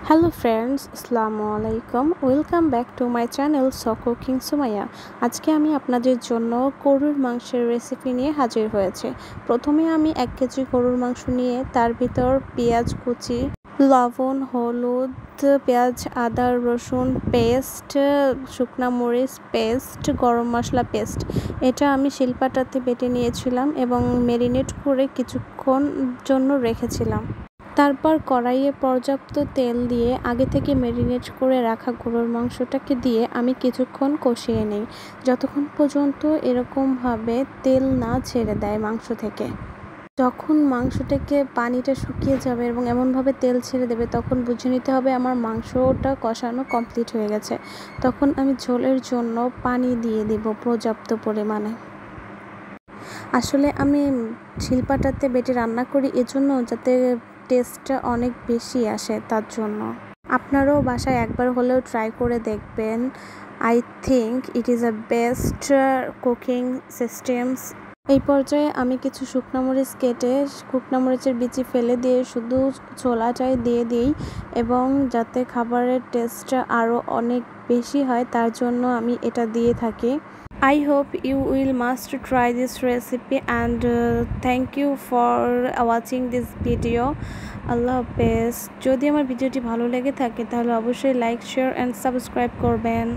Hello friends, আসসালামু আলাইকুম। Welcome back to my channel so cooking Sumaiya. আজকে আমি আপনাদের জন্য গরুর মাংসের রেসিপি নিয়ে হাজির হয়েছে। প্রথমে আমি 1 কেজি গরুর মাংস নিয়ে তার ভিতর পেঁয়াজ কুচি, লবণ, হলুদ, পেঁয়াজ, আদা, রসুন পেস্ট, শুকনা মরিচ পেস্ট, গরম মশলা পেস্ট এটা আমি শিলপাটাতে বেটে নিয়েছিলাম এবং ম্যারিনেট করে কিছুক্ষণ জন্য রেখেছিলাম। তারপর কড়াইয়ে পর্যাপ্ত তেল দিয়ে আগে থেকে ম্যারিনেট করে রাখা গরুর মাংসটাকে দিয়ে আমি কিছুক্ষণ কষিয়ে নিই, যতক্ষণ পর্যন্ত এরকমভাবে তেল না ছেড়ে দেয় মাংস থেকে। যখন মাংসটাকে পানিটা শুকিয়ে যাবে এবং এমনভাবে তেল ছেড়ে দেবে, তখন বুঝে নিতে হবে আমার মাংসটা কষানো কমপ্লিট হয়ে গেছে। তখন আমি ঝোলের জন্য পানি দিয়ে দিব পর্যাপ্ত পরিমাণে। আসলে আমি শিলপাটাতে বেটে রান্না করি এজন্য, যাতে টেস্টটা অনেক বেশি আসে, তার জন্য। আপনারাও বাসায় একবার হলেও ট্রাই করে দেখবেন। I think it is a best cooking systems. এই পর্যায়ে আমি কিছু শুকনো মরিচ কেটে শুকনো মরিচের বিচি ফেলে দিয়ে শুধু ছোলাটাই দিয়ে দিই, এবং যাতে খাবারের টেস্টটা আরও অনেক বেশি হয় তার জন্য আমি এটা দিয়ে থাকি। I hope you will must try this recipe, and thank you for watching this video. আল্লাহ হাফেজ। যদি আমার ভিডিওটি ভালো লেগে থাকে তাহলে অবশ্যই লাইক, শেয়ার অ্যান্ড সাবস্ক্রাইব করবেন।